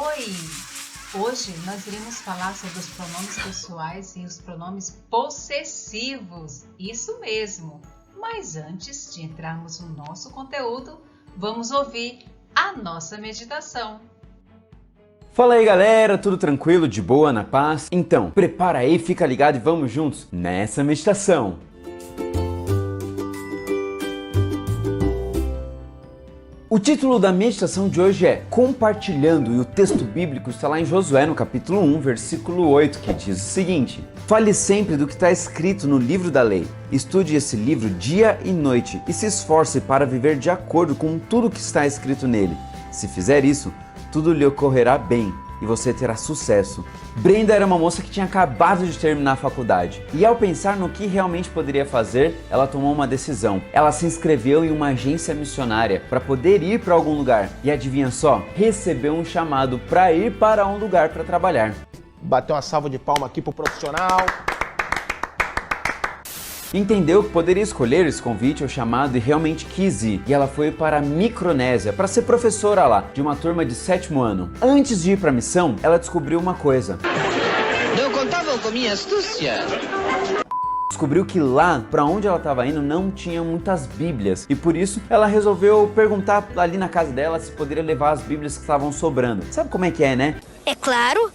Oi! Hoje nós iremos falar sobre os pronomes pessoais e os pronomes possessivos. Isso mesmo! Mas antes de entrarmos no nosso conteúdo, vamos ouvir a nossa meditação. Fala aí galera, tudo tranquilo, de boa, na paz? Então, prepara aí, fica ligado e vamos juntos nessa meditação! O título da meditação de hoje é Compartilhando, e o texto bíblico está lá em Josué, no capítulo 1, versículo 8, que diz o seguinte: Fale sempre do que está escrito no livro da lei. Estude esse livro dia e noite e se esforce para viver de acordo com tudo que está escrito nele. Se fizer isso, tudo lhe ocorrerá bem e você terá sucesso. Brenda era uma moça que tinha acabado de terminar a faculdade e, ao pensar no que realmente poderia fazer, ela tomou uma decisão. Ela se inscreveu em uma agência missionária para poder ir para algum lugar e, adivinha só, recebeu um chamado para ir para um lugar para trabalhar. Bateu uma salva de palma aqui pro profissional. Entendeu que poderia escolher esse convite ou chamado e realmente quis ir. E ela foi para a Micronésia para ser professora lá, de uma turma de 7º ano. Antes de ir para a missão, ela descobriu uma coisa. Não contavam com minha astúcia. Descobriu que lá, para onde ela estava indo, não tinha muitas bíblias. E por isso, ela resolveu perguntar ali na casa dela se poderia levar as bíblias que estavam sobrando. Sabe como é que é, né? É claro!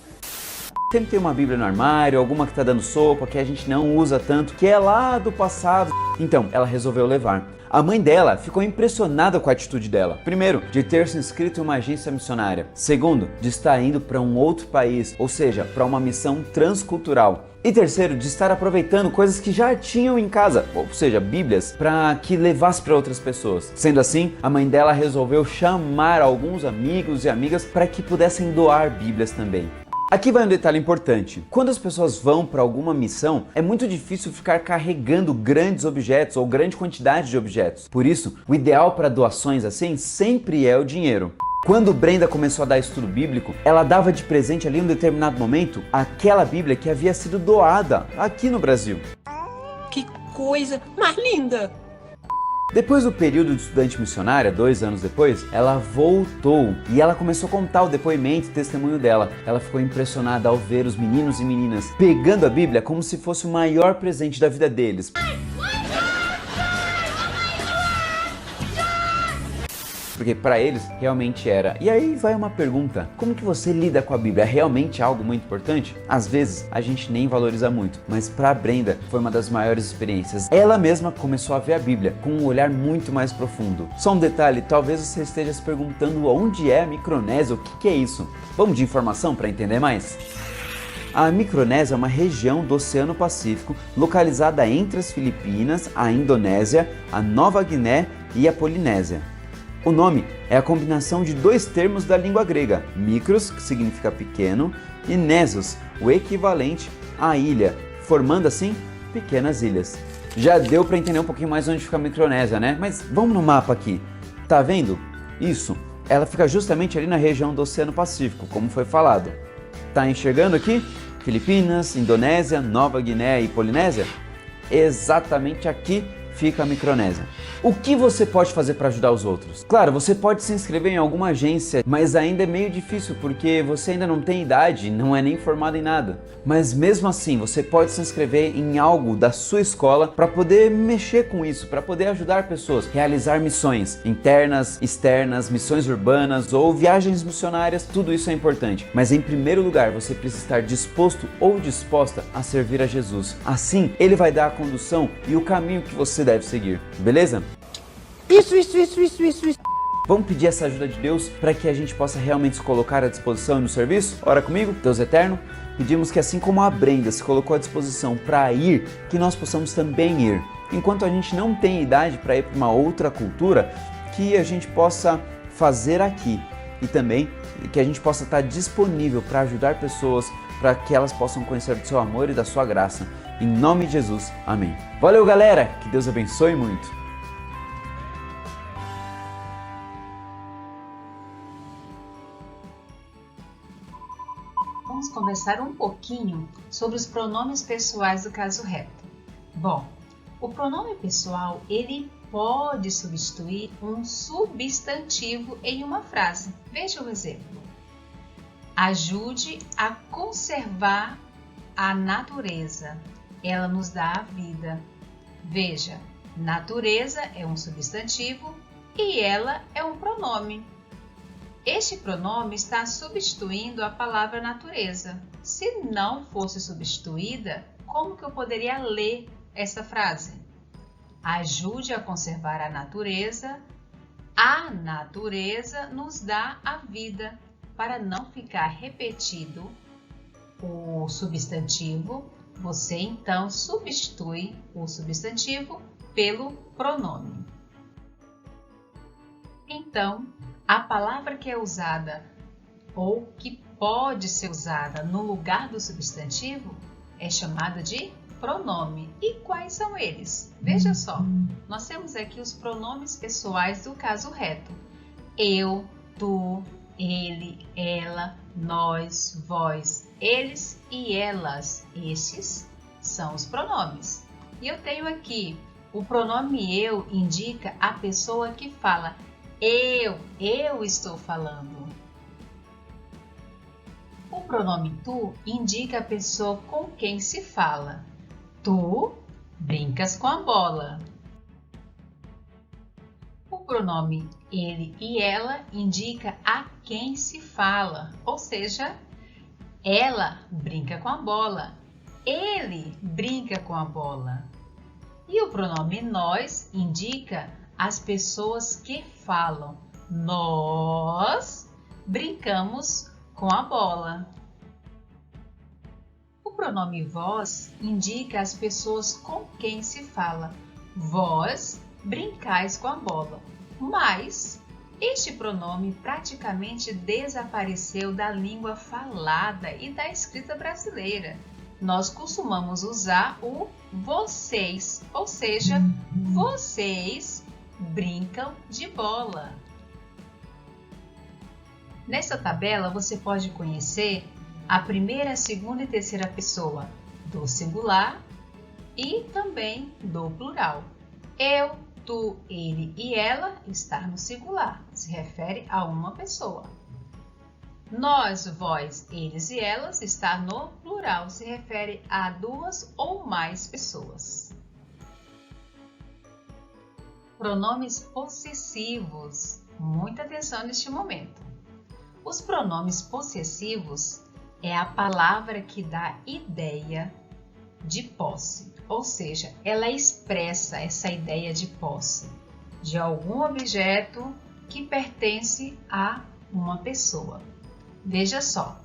Sempre tem uma bíblia no armário, alguma que tá dando sopa, que a gente não usa tanto, que é lá do passado. Então, ela resolveu levar. A mãe dela ficou impressionada com a atitude dela. Primeiro, de ter se inscrito em uma agência missionária. Segundo, de estar indo para um outro país, ou seja, para uma missão transcultural. E terceiro, de estar aproveitando coisas que já tinham em casa, ou seja, bíblias, para que levasse para outras pessoas. Sendo assim, a mãe dela resolveu chamar alguns amigos e amigas para que pudessem doar bíblias também. Aqui vai um detalhe importante. Quando as pessoas vão para alguma missão, é muito difícil ficar carregando grandes objetos ou grande quantidade de objetos. Por isso, o ideal para doações assim sempre é o dinheiro. Quando Brenda começou a dar estudo bíblico, ela dava de presente ali em um determinado momento aquela Bíblia que havia sido doada aqui no Brasil. Que coisa mais linda! Depois do período de estudante missionária, 2 anos depois, ela voltou e ela começou a contar o depoimento e testemunho dela. Ela ficou impressionada ao ver os meninos e meninas pegando a Bíblia como se fosse o maior presente da vida deles. Porque para eles realmente era. E aí vai uma pergunta: como que você lida com a Bíblia? É realmente algo muito importante? Às vezes a gente nem valoriza muito, mas para Brenda foi uma das maiores experiências. Ela mesma começou a ver a Bíblia com um olhar muito mais profundo. Só um detalhe, talvez você esteja se perguntando onde é a Micronésia, o que é isso? Vamos de informação para entender mais? A Micronésia é uma região do Oceano Pacífico localizada entre as Filipinas, a Indonésia, a Nova Guiné e a Polinésia. O nome é a combinação de 2 termos da língua grega, mikros, que significa pequeno, e nesos, o equivalente à ilha, formando assim pequenas ilhas. Já deu para entender um pouquinho mais onde fica a Micronésia, né? Mas vamos no mapa aqui. Tá vendo? Isso, ela fica justamente ali na região do Oceano Pacífico, como foi falado. Tá enxergando aqui? Filipinas, Indonésia, Nova Guiné e Polinésia? Exatamente aqui fica a Micronésia. O que você pode fazer para ajudar os outros? Claro, você pode se inscrever em alguma agência, mas ainda é meio difícil porque você ainda não tem idade, não é nem formado em nada. Mas mesmo assim, você pode se inscrever em algo da sua escola para poder mexer com isso, para poder ajudar pessoas, realizar missões internas, externas, missões urbanas ou viagens missionárias, tudo isso é importante. Mas em primeiro lugar, você precisa estar disposto ou disposta a servir a Jesus. Assim, Ele vai dar a condução e o caminho que você deve seguir, beleza? Isso. Vamos pedir essa ajuda de Deus para que a gente possa realmente se colocar à disposição e no serviço? Ora comigo, Deus eterno, pedimos que assim como a Brenda se colocou à disposição para ir, que nós possamos também ir. Enquanto a gente não tem idade para ir para uma outra cultura, que a gente possa fazer aqui e também que a gente possa estar disponível para ajudar pessoas, para que elas possam conhecer do seu amor e da sua graça. Em nome de Jesus, amém. Valeu galera, que Deus abençoe muito. Vamos conversar um pouquinho sobre os pronomes pessoais do caso reto. Bom, o pronome pessoal, ele pode substituir um substantivo em uma frase. Veja o exemplo. Ajude a conservar a natureza. Ela nos dá a vida. Veja, natureza é um substantivo e ela é um pronome. Este pronome está substituindo a palavra natureza. Se não fosse substituída, como que eu poderia ler essa frase? Ajude a conservar a natureza nos dá a vida. Para não ficar repetido o substantivo, você então substitui o substantivo pelo pronome. Então, a palavra que é usada ou que pode ser usada no lugar do substantivo é chamada de pronome. E quais são eles? Veja só, nós temos aqui os pronomes pessoais do caso reto. Eu, tu, ele, ela, nós, vós, eles e elas. Estes são os pronomes. E eu tenho aqui o pronome eu indica a pessoa que fala eu estou falando. O pronome tu indica a pessoa com quem se fala. Tu brincas com a bola. O pronome ele e ela indica a quem se fala, ou seja, ela brinca com a bola, ele brinca com a bola. E o pronome nós indica as pessoas que falam. Nós brincamos com a bola. O pronome vós indica as pessoas com quem se fala. Vós brincais com a bola. Mas este pronome praticamente desapareceu da língua falada e da escrita brasileira. Nós costumamos usar o vocês, ou seja, vocês brincam de bola. Nessa tabela você pode conhecer a primeira, segunda e terceira pessoa do singular e também do plural. Eu, tu, ele e ela está no singular, se refere a uma pessoa. Nós, vós, eles e elas está no plural, se refere a duas ou mais pessoas. Pronomes possessivos. Muita atenção neste momento. Os pronomes possessivos é a palavra que dá ideia de posse, ou seja, ela expressa essa ideia de posse de algum objeto que pertence a uma pessoa. Veja só,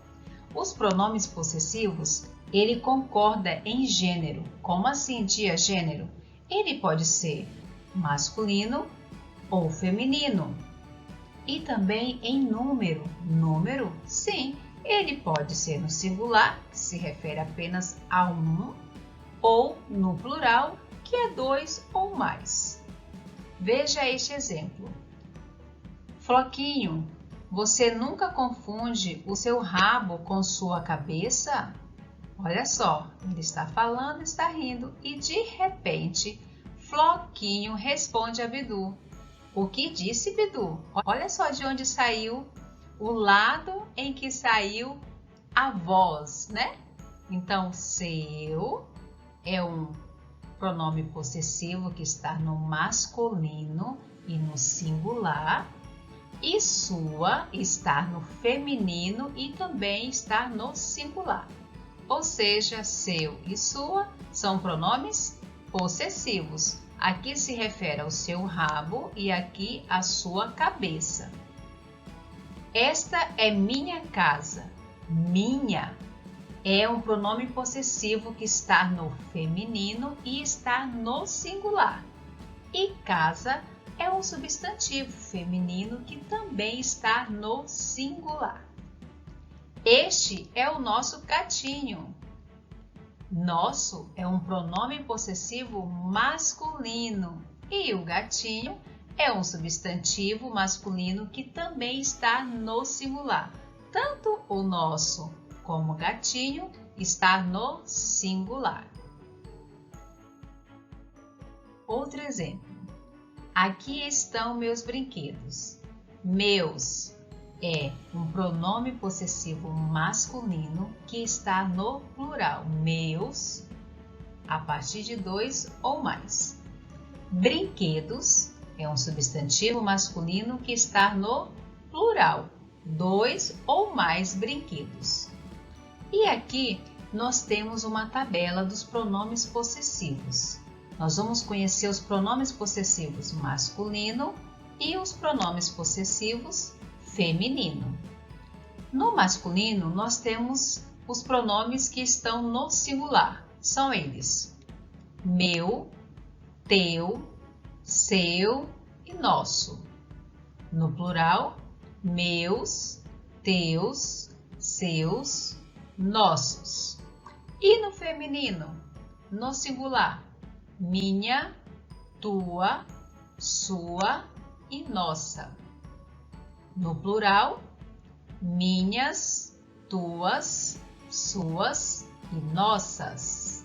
os pronomes possessivos, ele concorda em gênero. Como assim, tia, gênero? Ele pode ser masculino ou feminino. E também em número. Número, sim, ele pode ser no singular, que se refere apenas a um, ou no plural, que é dois ou mais. Veja este exemplo. Floquinho, você nunca confunde o seu rabo com sua cabeça? Olha só, ele está falando, está rindo e de repente, Floquinho responde a Bidu. O que disse Bidu? Olha só de onde saiu o lado em que saiu a voz, né? Então, seu é um pronome possessivo que está no masculino e no singular. E sua está no feminino e também está no singular. Ou seja, seu e sua são pronomes possessivos. Aqui se refere ao seu rabo e aqui à sua cabeça. Esta é minha casa. Minha é um pronome possessivo que está no feminino e está no singular. E casa é um substantivo feminino que também está no singular. Este é o nosso gatinho. Nosso é um pronome possessivo masculino e o gatinho é um substantivo masculino que também está no singular. Tanto o nosso como o gatinho está no singular. Outro exemplo. Aqui estão meus brinquedos. Meus. é um pronome possessivo masculino que está no plural, meus, a partir de 2 ou mais. Brinquedos é um substantivo masculino que está no plural, 2 ou mais brinquedos. E aqui nós temos uma tabela dos pronomes possessivos. Nós vamos conhecer os pronomes possessivos masculino e os pronomes possessivos feminino. No masculino, nós temos os pronomes que estão no singular. São eles: meu, teu, seu e nosso. No plural, meus, teus, seus, nossos. E no feminino, no singular, minha, tua, sua e nossa. No plural, minhas, tuas, suas e nossas.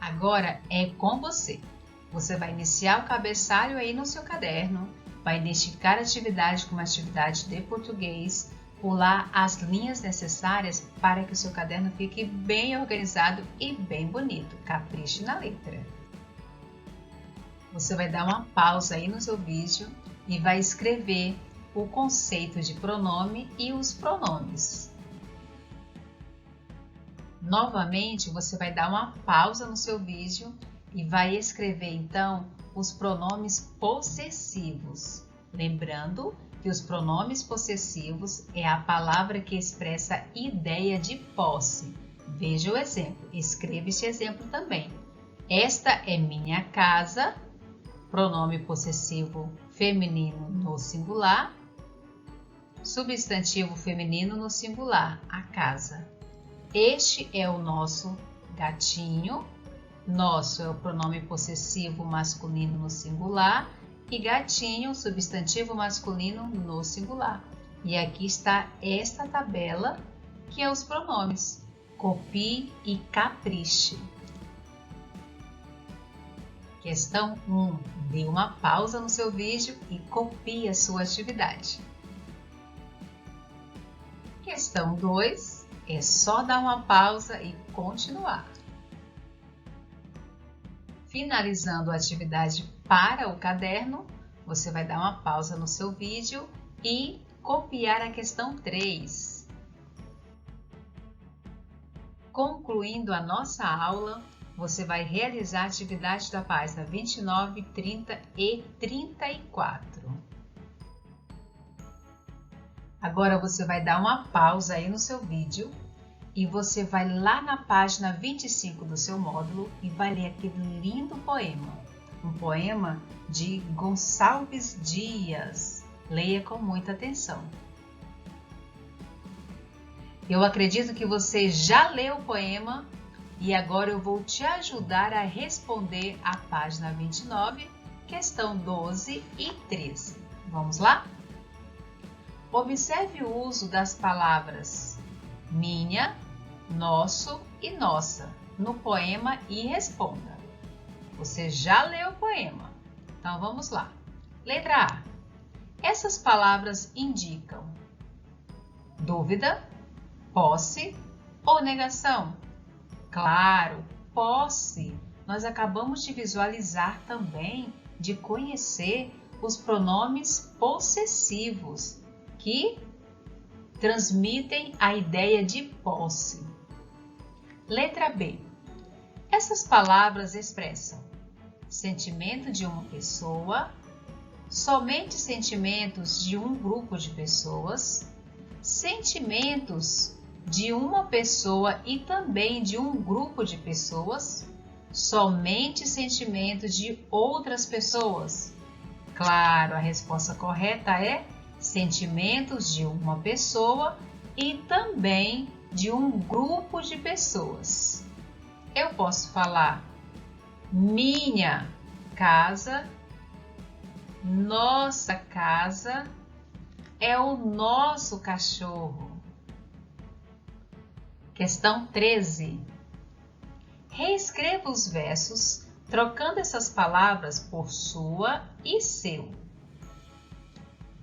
Agora é com você. Você vai iniciar o cabeçalho aí no seu caderno, vai identificar a atividade como atividade de português, pular as linhas necessárias para que o seu caderno fique bem organizado e bem bonito. Capriche na letra. Você vai dar uma pausa aí no seu vídeo e vai escrever o conceito de pronome e os pronomes. Novamente, você vai dar uma pausa no seu vídeo e vai escrever então os pronomes possessivos. Lembrando que os pronomes possessivos é a palavra que expressa ideia de posse. Veja o exemplo, escreva esse exemplo também. Esta é minha casa, pronome possessivo feminino no singular, substantivo feminino no singular, a casa. Este é o nosso gatinho, nosso é o pronome possessivo masculino no singular e gatinho, substantivo masculino no singular. E aqui está esta tabela que é os pronomes. Copie e capriche. Questão 1. Dê uma pausa no seu vídeo e copie a sua atividade. Questão 2. É só dar uma pausa e continuar. Finalizando a atividade para o caderno, você vai dar uma pausa no seu vídeo e copiar a questão 3. Concluindo a nossa aula, você vai realizar a atividade da página 29, 30 e 34. Agora você vai dar uma pausa aí no seu vídeo e você vai lá na página 25 do seu módulo e vai ler aquele lindo poema. Um poema de Gonçalves Dias. Leia com muita atenção. Eu acredito que você já leu o poema e agora eu vou te ajudar a responder a página 29, questão 12 e 13. Vamos lá? Observe o uso das palavras minha, nosso e nossa no poema e responda. Você já leu o poema? Então vamos lá. Letra A. Essas palavras indicam dúvida, posse ou negação? Claro, posse. Nós acabamos de visualizar também, de conhecer os pronomes possessivos que transmitem a ideia de posse. Letra B. Essas palavras expressam sentimento de uma pessoa, somente sentimentos de um grupo de pessoas, sentimentos de uma pessoa e também de um grupo de pessoas, somente sentimentos de outras pessoas. Claro, a resposta correta é sentimentos de uma pessoa e também de um grupo de pessoas. Eu posso falar minha casa, nossa casa, é o nosso cachorro. Questão 13. Reescreva os versos trocando essas palavras por sua e seu.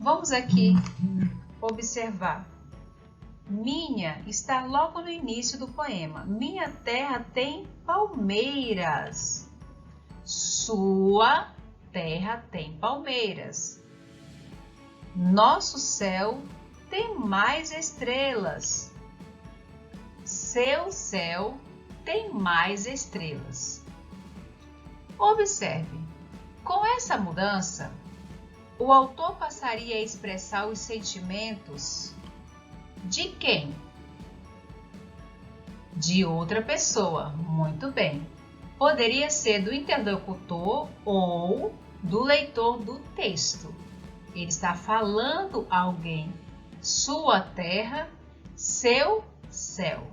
Vamos aqui observar. Minha está logo no início do poema. Minha terra tem palmeiras. Sua terra tem palmeiras. Nosso céu tem mais estrelas. Seu céu tem mais estrelas. Observe, com essa mudança, o autor passaria a expressar os sentimentos de quem? De outra pessoa. Muito bem. Poderia ser do interlocutor ou do leitor do texto. Ele está falando a alguém. Sua terra, seu céu.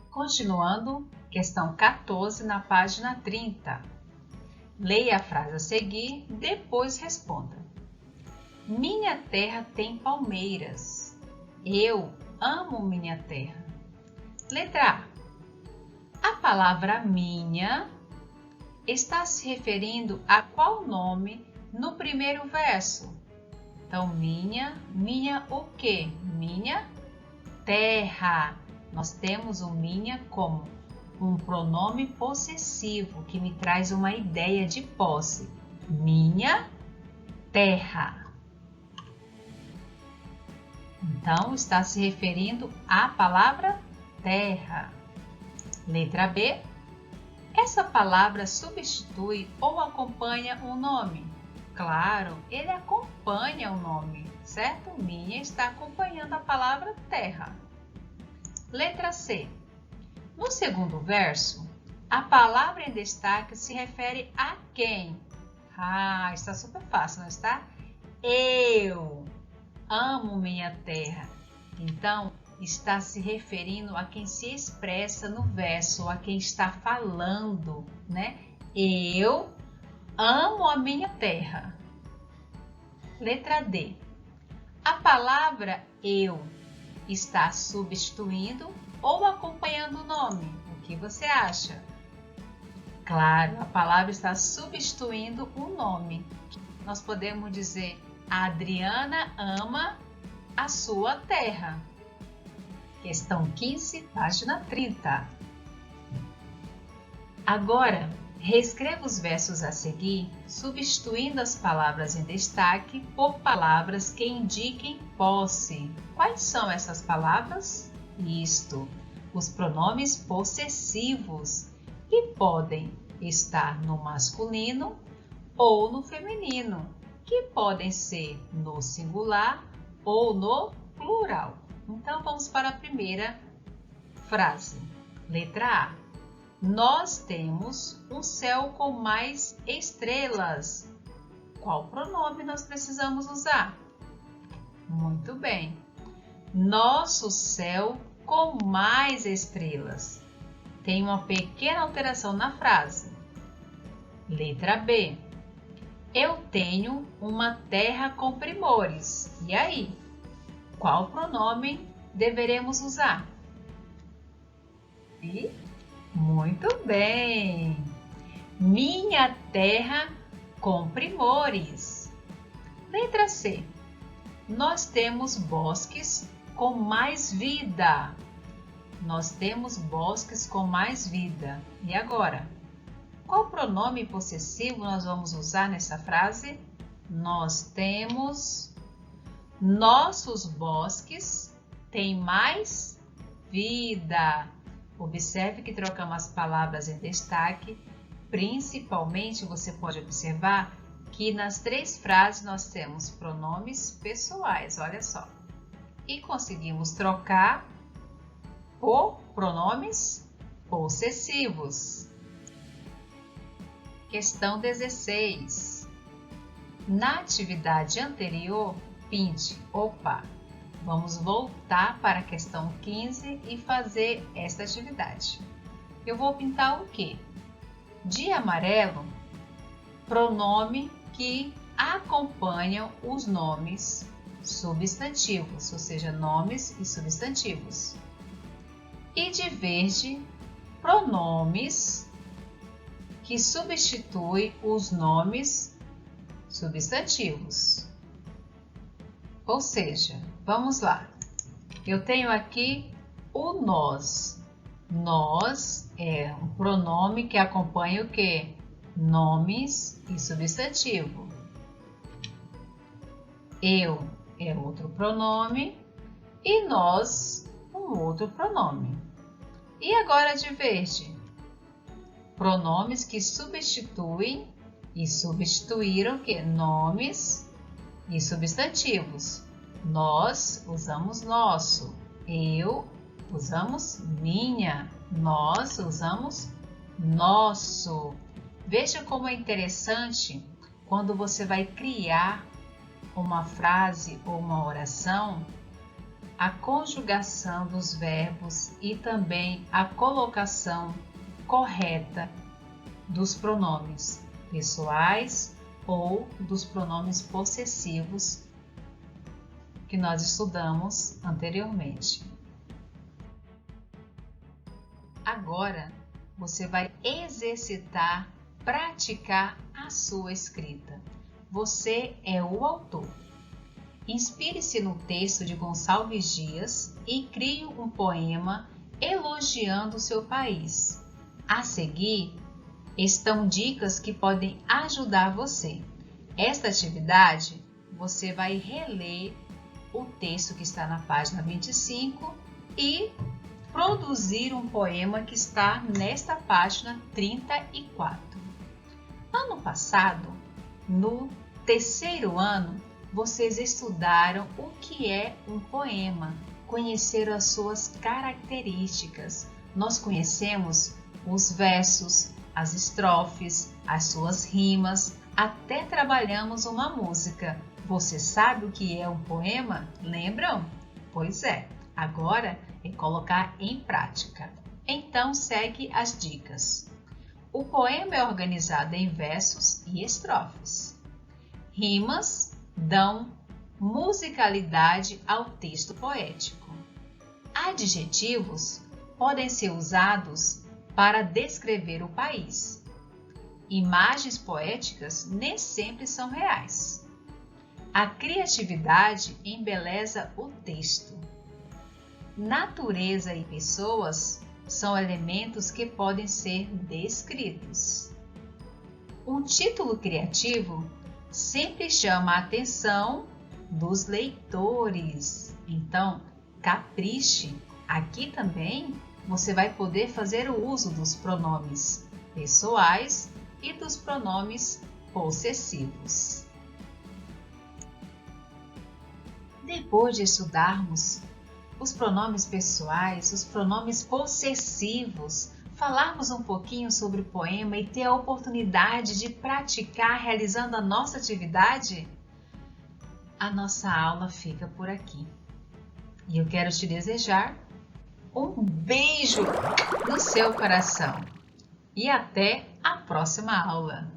Continuando, questão 14 na página 30. Leia a frase a seguir, depois responda. Minha terra tem palmeiras. Eu amo minha terra. Letra A. A palavra minha está se referindo a qual nome no primeiro verso? Então, minha o quê? Minha terra. Nós temos o minha como um pronome possessivo que me traz uma ideia de posse. Minha terra. Então, está se referindo à palavra terra. Letra B. Essa palavra substitui ou acompanha um nome? Claro, ele acompanha o nome, certo? Minha está acompanhando a palavra terra. Letra C. No segundo verso, a palavra em destaque se refere a quem? Está super fácil, não está? Eu amo minha terra. Então, está se referindo a quem se expressa no verso, a quem está falando, né? Eu amo a minha terra. Letra D. A palavra eu está substituindo ou acompanhando o nome? O que você acha? Claro, a palavra está substituindo o nome. Nós podemos dizer: a Adriana ama a sua terra. Questão 15, página 30. Agora, reescreva os versos a seguir, substituindo as palavras em destaque por palavras que indiquem posse. Quais são essas palavras? Isto, os pronomes possessivos, que podem estar no masculino ou no feminino, que podem ser no singular ou no plural. Então, vamos para a primeira frase. Letra A. Nós temos um céu com mais estrelas. Qual pronome nós precisamos usar? Muito bem. Nosso céu com mais estrelas. Tem uma pequena alteração na frase. Letra B. Eu tenho uma terra com primores. E aí? Qual pronome deveremos usar? E? Muito bem! Minha terra com primores. Letra C. Nós temos bosques com mais vida. Nós temos bosques com mais vida. E agora? Qual pronome possessivo nós vamos usar nessa frase? Nós temos... Nossos bosques têm mais vida. Observe que trocamos as palavras em destaque. Principalmente, você pode observar que nas três frases nós temos pronomes pessoais, olha só. E conseguimos trocar por pronomes possessivos. Questão 16. Na atividade anterior, pinte. Vamos voltar para a questão 15 e fazer esta atividade. Eu vou pintar o quê? De amarelo, pronome que acompanham os nomes substantivos, ou seja, nomes e substantivos. E de verde, pronomes que substituem os nomes substantivos. Ou seja, vamos lá. Eu tenho aqui o nós. Nós é um pronome que acompanha o quê? Nomes e substantivo. Eu é outro pronome e nós um outro pronome. E agora de verde? Pronomes que substituem e substituíram que nomes e substantivos. Nós usamos nosso, eu usamos minha, nós usamos nosso. Veja como é interessante quando você vai criar uma frase ou uma oração, a conjugação dos verbos e também a colocação correta dos pronomes pessoais ou dos pronomes possessivos que nós estudamos anteriormente. Agora você vai exercitar, praticar a sua escrita. Você é o autor. Inspire-se no texto de Gonçalves Dias e crie um poema elogiando o seu país. A seguir, estão dicas que podem ajudar você. Esta atividade, você vai reler o texto que está na página 25 e produzir um poema que está nesta página 34. Ano passado, no terceiro ano, vocês estudaram o que é um poema, conheceram as suas características. Nós conhecemos os versos, as estrofes, as suas rimas, até trabalhamos uma música. Você sabe o que é um poema? Lembram? Pois é, agora é colocar em prática. Então segue as dicas. O poema é organizado em versos e estrofes. Rimas dão musicalidade ao texto poético. Adjetivos podem ser usados para descrever o país. Imagens poéticas nem sempre são reais. A criatividade embeleza o texto. Natureza e pessoas são elementos que podem ser descritos. Um título criativo sempre chama a atenção dos leitores. Então, capriche. Aqui também você vai poder fazer o uso dos pronomes pessoais e dos pronomes possessivos. Depois de estudarmos os pronomes pessoais, os pronomes possessivos, falarmos um pouquinho sobre o poema e ter a oportunidade de praticar realizando a nossa atividade, a nossa aula fica por aqui. E eu quero te desejar um beijo no seu coração e até a próxima aula!